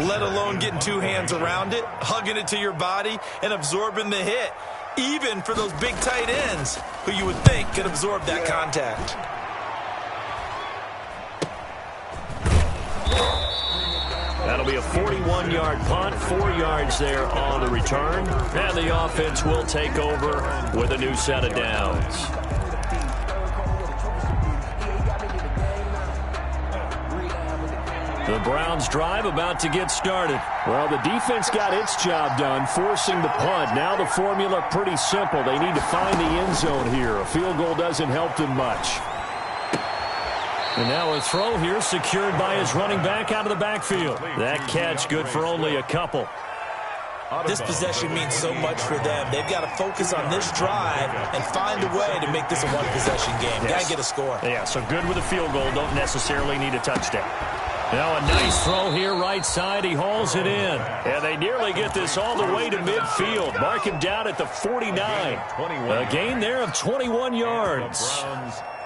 let alone getting 2 hands around it, hugging it to your body, and absorbing the hit, even for those big tight ends who you would think could absorb that contact. That'll be a 41-yard punt, 4 yards there on the return. And the offense will take over with a new set of downs. The Browns drive about to get started. Well, the defense got its job done, forcing the punt. Now the formula pretty simple. They need to find the end zone here. A field goal doesn't help them much. And now a throw here secured by his running back out of the backfield. That catch good for only a couple. This possession means so much for them. They've got to focus on this drive and find a way to make this a one-possession game. Got to get a score. Yeah, so good with a field goal. Don't necessarily need a touchdown. Now a nice throw here right side. He hauls it in. And they nearly get this all the way to midfield. Mark him down at the 49. A gain there of 21 yards.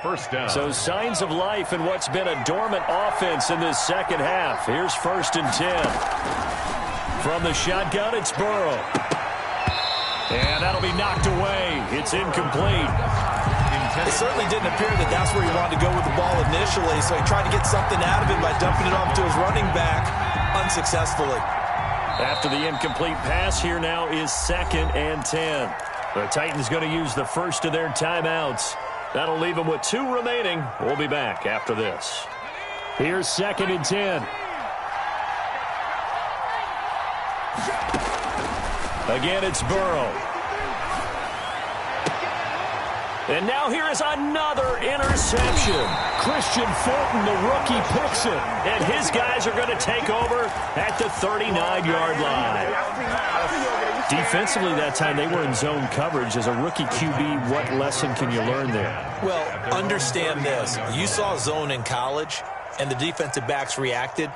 1st down. So signs of life in what's been a dormant offense in this second half. Here's 1st and 10. From the shotgun, it's Burrow. And that'll be knocked away. It's incomplete. It certainly didn't appear that that's where he wanted to go with the ball initially, so he tried to get something out of it by dumping it off to his running back unsuccessfully. After the incomplete pass, here now is 2nd and 10. The Titans going to use the first of their timeouts. That'll leave them with 2 remaining. We'll be back after this. Here's 2nd and 10. Again, it's Burrow. And now here is another interception. Christian Fulton, the rookie, picks it. And his guys are going to take over at the 39-yard line. Defensively that time, they were in zone coverage. As a rookie QB, what lesson can you learn there? Well, understand this. You saw zone in college, and the defensive backs reacted,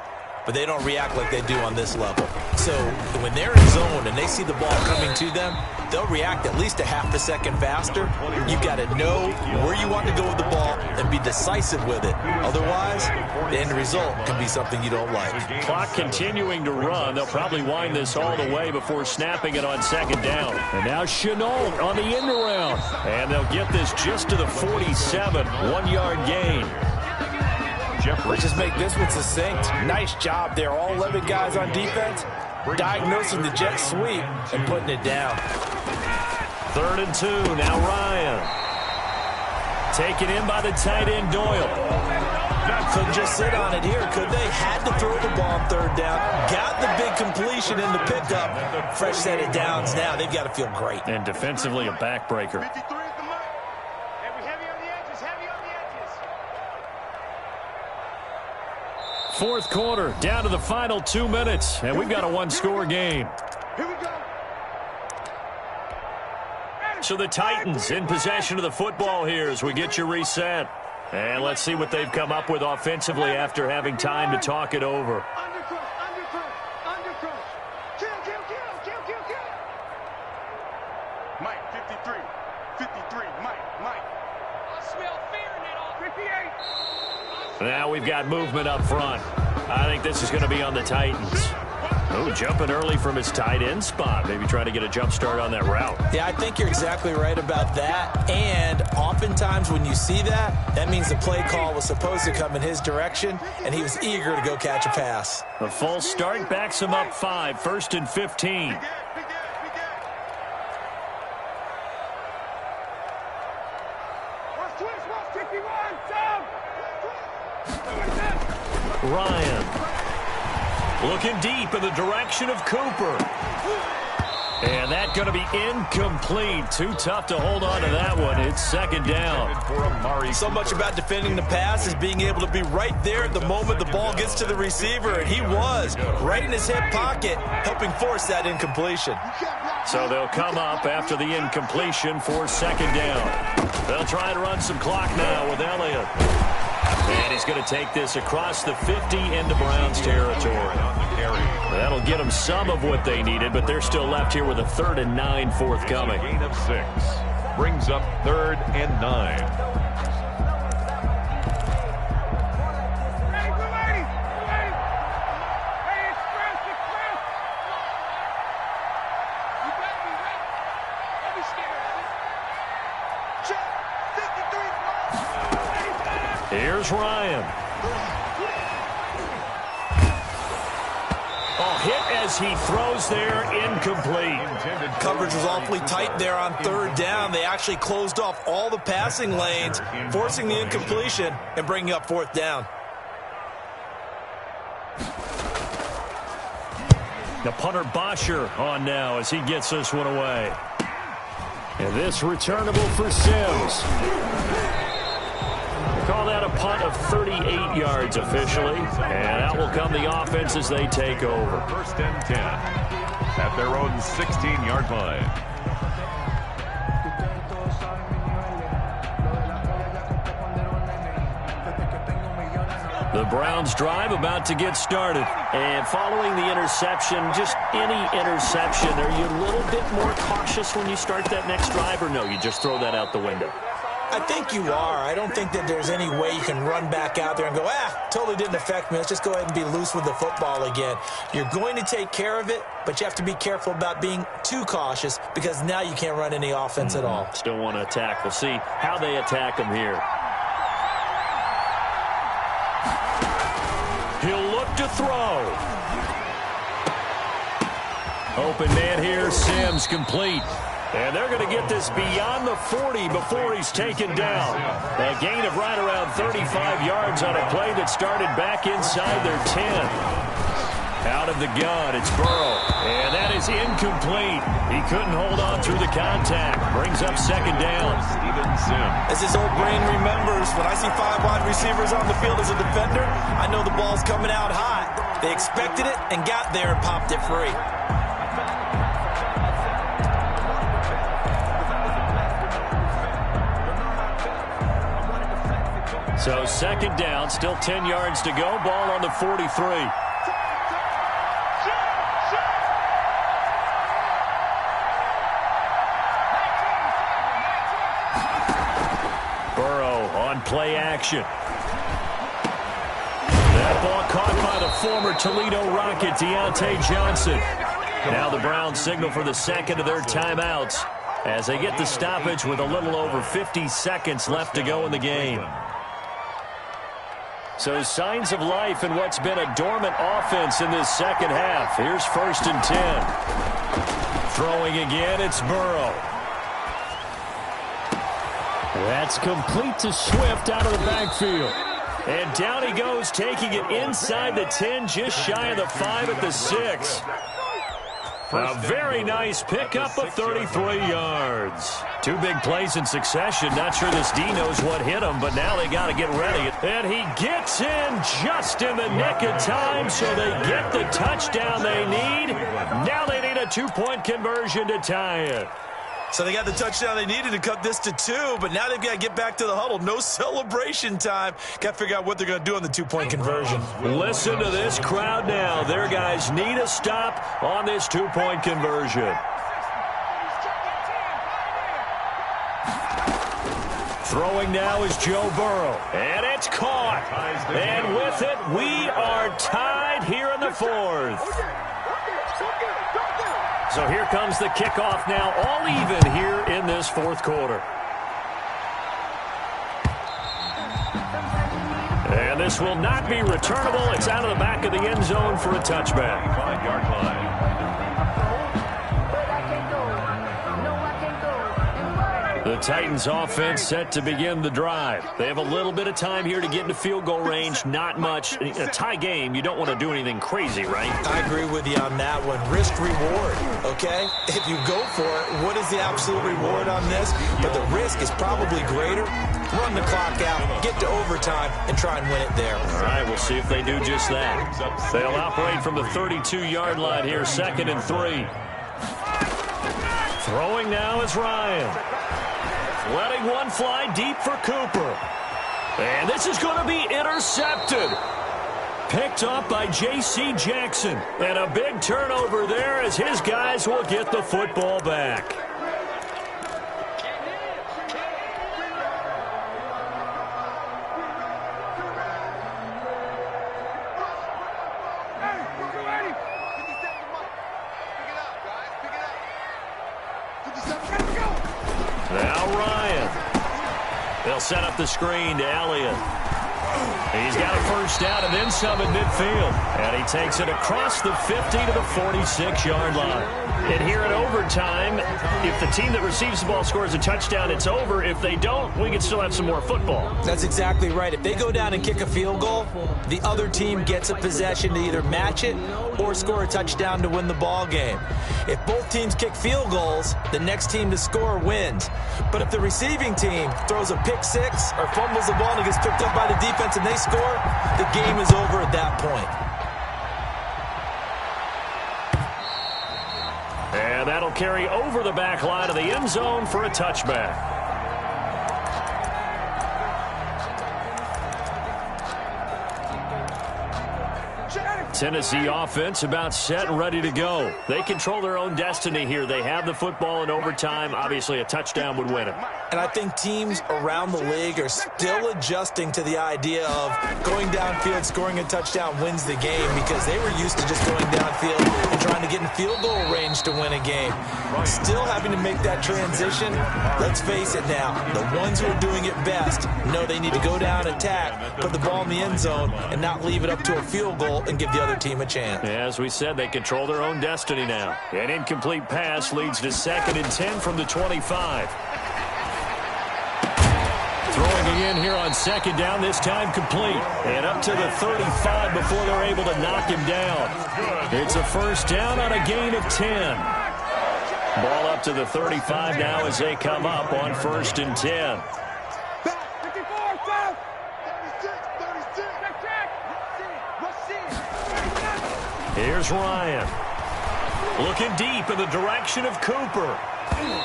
but they don't react like they do on this level. So when they're in zone and they see the ball coming to them, they'll react at least a half a second faster. You've got to know where you want to go with the ball and be decisive with it. Otherwise, the end result can be something you don't like. Clock continuing to run. They'll probably wind this all the way before snapping it on 2nd down. And now Chenault on the end around. And they'll get this just to the 47. 1-yard gain. Let's just make this one succinct. Nice job there. All 11 guys on defense, diagnosing the jet sweep and putting it down. 3rd and 2. Now Ryan. Taken in by the tight end, Doyle. Couldn't just sit on it here, could they? Had to throw the ball on 3rd down. Got the big completion in the pickup. Fresh set of downs now. They've got to feel great. And defensively, a backbreaker. 53 is the mark. Heavy on the edges, heavy on the edges. Fourth quarter, down to the final 2 minutes, and we've got a one-score game. Here we go. So the Titans in possession of the football here as we get you reset. And let's see what they've come up with offensively after having time to talk it over. Undercrush. Kill. Mike, 53, Mike. I smell fear in that offense. 58. Now we've got movement up front. I think this is going to be on the Titans. Oh, jumping early from his tight end spot. Maybe trying to get a jump start on that route. Yeah, I think you're exactly right about that. And oftentimes when you see that, that means the play call was supposed to come in his direction, and he was eager to go catch a pass. A false start backs him up 5, 1st and 15. Ryan looking deep in the direction of Cooper. And that's going to be incomplete. Too tough to hold on to that one. It's 2nd down. So much about defending the pass is being able to be right there at the moment the ball gets to the receiver, and he was right in his hip pocket, helping force that incompletion. So they'll come up after the incompletion for 2nd down. They'll try to run some clock now with Elliott. And he's going to take this across the 50 into Browns territory. That'll get them some of what they needed, but they're still left here with a 3rd and 9 forthcoming. Gain of 6. Brings up 3rd and 9. Here's Ryan. Oh, hit as he throws there, incomplete. Coverage was awfully tight there on 3rd down. They actually closed off all the passing lanes, forcing the incompletion and bringing up 4th down. The punter Bosher on now as he gets this one away. And this returnable for Sims. Call that a punt of 38 yards officially. And out will come the offense as they take over. 1st and 10 at their own 16-yard line. The Browns drive about to get started. And following the interception, just any interception, are you a little bit more cautious when you start that next drive, or no, you just throw that out the window? I think you are. I don't think that there's any way you can run back out there and go, totally didn't affect me. Let's just go ahead and be loose with the football again. You're going to take care of it, but you have to be careful about being too cautious because now you can't run any offense at all. Still want to attack. We'll see how they attack him here. He'll look to throw. Open man here, Sims complete. And they're going to get this beyond the 40 before he's taken down. A gain of right around 35 yards on a play that started back inside their 10. Out of the gun, it's Burrow. And that is incomplete. He couldn't hold on through the contact. Brings up 2nd down. As his old brain remembers, when I see 5 wide receivers on the field as a defender, I know the ball's coming out hot. They expected it and got there and popped it free. So 2nd down, still 10 yards to go. Ball on the 43. Burrow on play action. That ball caught by the former Toledo Rocket, Deontay Johnson. Now the Browns signal for the 2nd of their timeouts as they get the stoppage with a little over 50 seconds left to go in the game. So signs of life in what's been a dormant offense in this second half. Here's 1st and 10. Throwing again, it's Burrow. That's complete to Swift out of the backfield. And down he goes, taking it inside the 10, just shy of the 5 at the 6. A very nice pickup of 33 yards. 2 big plays in succession. Not sure this D knows what hit him, but now they got to get ready. And he gets in just in the nick of time, so they get the touchdown they need. Now they need a 2-point conversion to tie it. So they got the touchdown they needed to cut this to 2, but now they've got to get back to the huddle. No celebration time. Got to figure out what they're going to do on the 2-point conversion. Listen to this crowd now. Their guys need a stop on this 2-point conversion. Throwing now is Joe Burrow, and it's caught. And with it, we are tied here in the 4th. So here comes the kickoff now, all even here in this 4th quarter. And this will not be returnable. It's out of the back of the end zone for a touchback. 5-yard line. The Titans offense set to begin the drive. They have a little bit of time here to get into field goal range. Not much. A tie game, you don't want to do anything crazy, right? I agree with you on that one. Risk reward, okay? If you go for it, what is the absolute reward on this? But the risk is probably greater. Run the clock out, get to overtime, and try and win it there. All right, we'll see if they do just that. They'll operate from the 32-yard line here, 2nd and 3. Throwing now is Ryan. Letting one fly deep for Cooper. And this is going to be intercepted. Picked up by J.C. Jackson. And a big turnover there as his guys will get the football back. Now Ryan. They'll set up the screen to Elliott. He's got a first down and then some at midfield. And he takes it across the 50 to the 46-yard line. And here in overtime, if the team that receives the ball scores a touchdown, it's over. If they don't, we can still have some more football. That's exactly right. If they go down and kick a field goal, the other team gets a possession to either match it or score a touchdown to win the ball game. If both teams kick field goals, the next team to score wins. But if the receiving team throws a pick six or fumbles the ball and it gets picked up by the defense and they score, the game is over at that point. And that'll carry over the back line of the end zone for a touchback. Tennessee offense about set and ready to go. They control their own destiny here. They have the football in overtime. Obviously, a touchdown would win it. And I think teams around the league are still adjusting to the idea of going downfield, scoring a touchdown wins the game, because they were used to just going downfield and trying to get in field goal range to win a game. Still having to make that transition. Let's face it now, the ones who are doing it best know they need to go down, attack, put the ball in the end zone, and not leave it up to a field goal and give the other team a chance. As we said, they control their own destiny now. An incomplete pass leads to 2nd and 10 from the 25. Throwing again here on 2nd down, this time complete. And up to the 35 before they're able to knock him down. It's a first down on a gain of 10. Ball up to the 35 now as they come up on 1st and 10. Here's Ryan. Looking deep in the direction of Cooper.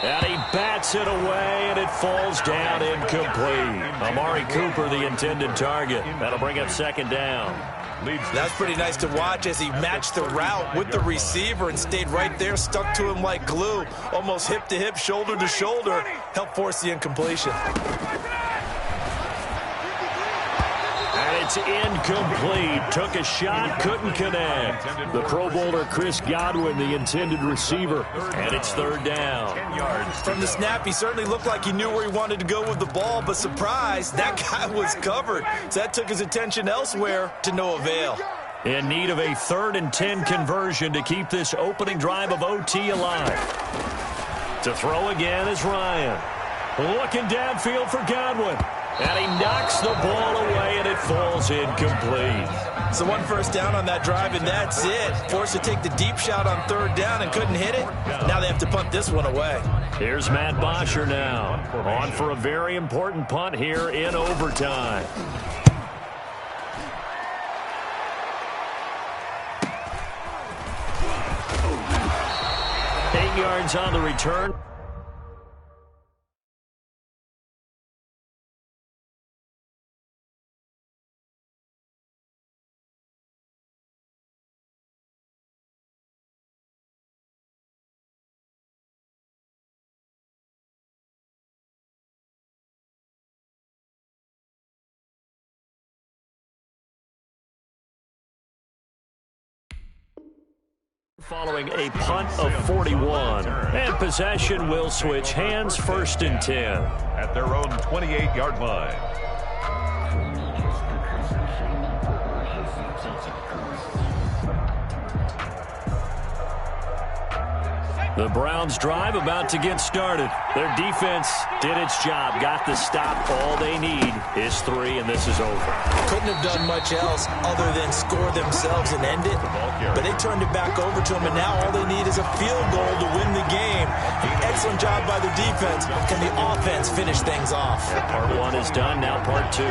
And he bats it away, and it falls down incomplete. Amari Cooper, the intended target. That'll bring up 2nd down. That's pretty nice to watch as he matched the route with the receiver and stayed right there, stuck to him like glue, almost hip to hip, shoulder to shoulder, helped force the incompletion. And it's incomplete. Took a shot, couldn't connect. The Pro Bowler Chris Godwin, the intended receiver, and it's third down. From the snap, he certainly looked like he knew where he wanted to go with the ball, but surprise, that guy was covered. So that took his attention elsewhere to no avail. In need of a 3rd and 10 conversion to keep this opening drive of OT alive. To throw again is Ryan. Looking downfield for Godwin. And he knocks the ball away, and it falls incomplete. So 1 first down on that drive, and that's it. Forced to take the deep shot on 3rd down and couldn't hit it. Now they have to punt this one away. Here's Matt Bosher now. On for a very important punt here in overtime. 8 yards on the return. Following a punt of 41, and possession will switch hands, 1st and 10. At their own 28-yard line. The Browns drive about to get started. Their defense did its job, got the stop. All they need is 3, and this is over. Couldn't have done much else other than score themselves and end it. But they turned it back over to them, and now all they need is a field goal to win the game. Excellent job by the defense. Can the offense finish things off? Part 1 is done, now part 2.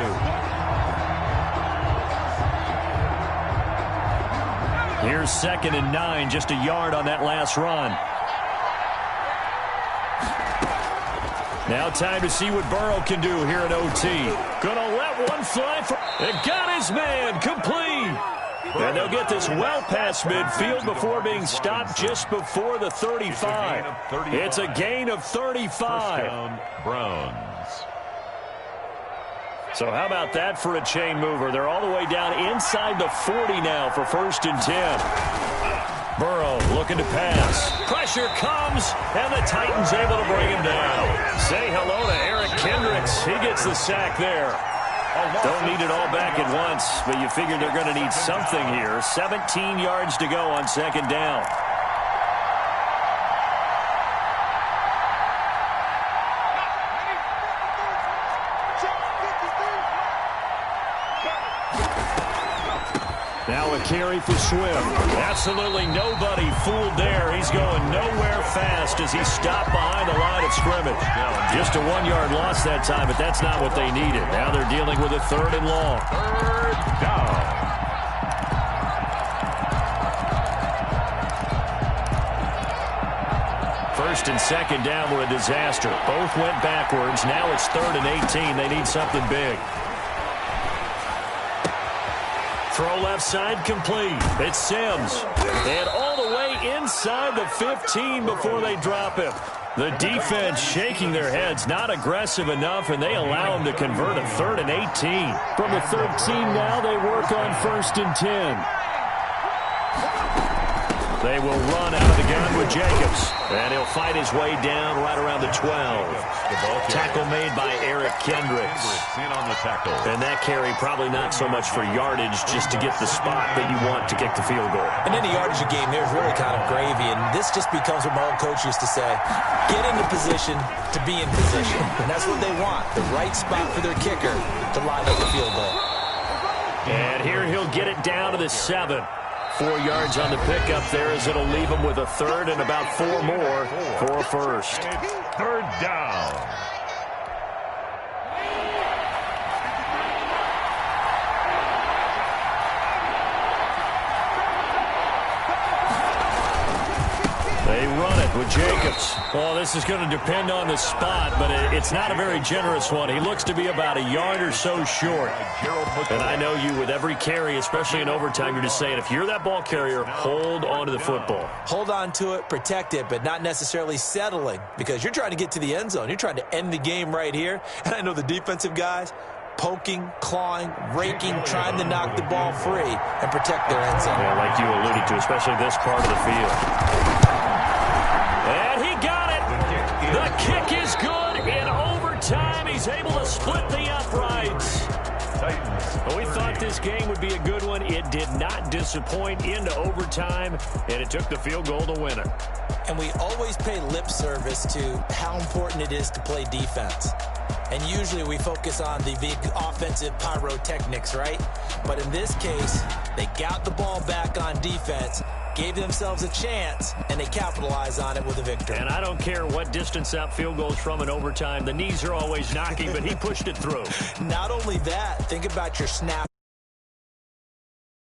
Here's 2nd and 9, just a yard on that last run. Now time to see what Burrow can do here at OT. Gonna let one fly for... It got his man, complete. And they'll get this well past midfield before being stopped just before the 35. It's a gain of 35. Touchdown, Browns. So how about that for a chain mover? They're all the way down inside the 40 now for 1st and 10. Burrow looking to pass. Pressure comes, and the Titans able to bring him down. Say hello to Eric Kendricks. He gets the sack there. Don't need it all back at once, but you figure they're going to need something here. 17 yards to go on 2nd down. Now a carry for Swift. Absolutely nobody fooled there. He's going nowhere fast as he stopped behind the line of scrimmage. Just a 1-yard loss that time, but that's not what they needed. Now they're dealing with a 3rd and long. 3rd down. First and 2nd down were a disaster. Both went backwards. Now it's 3rd and 18. They need something big. Throw left side complete. It's Sims. And all the way inside the 15 before they drop him. The defense shaking their heads, not aggressive enough, and they allow him to convert a 3rd and 18. From the 13 now, they work on 1st and 10. They will run out of the gun with Jacobs. And he'll fight his way down right around the 12. Tackle made by Eric Kendricks. In on the tackle. And that carry probably not so much for yardage, just to get the spot that you want to kick the field goal. In any yardage game, there's really kind of gravy, and this just becomes what my old coach used to say. Get into position to be in position. And that's what they want, the right spot for their kicker to line up the field goal. And here he'll get it down to the 7. 4 yards on the pickup there as it'll leave him with a 3rd and about 4 more for a 1st. 3rd down. They run it with Jacobs. Well, this is going to depend on the spot, but it's not a very generous one. He looks to be about a yard or so short. And I know you, with every carry, especially in overtime, you're just saying, if you're that ball carrier, hold on to the football. Hold on to it, protect it, but not necessarily settling, because you're trying to get to the end zone. You're trying to end the game right here. And I know the defensive guys, poking, clawing, raking, trying to knock the ball free and protect their end zone. Yeah, like you alluded to, especially this part of the field. And he got it. The kick is good. In overtime, he's able to split the uprights. Well, we thought this game would be a good one. It did not disappoint into overtime, and it took the field goal to win it. And we always pay lip service to how important it is to play defense. And usually we focus on the big offensive pyrotechnics, right? But in this case, they got the ball back on defense, gave themselves a chance, and they capitalized on it with a victory. And I don't care what distance that field goes from in overtime. The knees are always knocking, but he pushed it through. Not only that, think about your snap.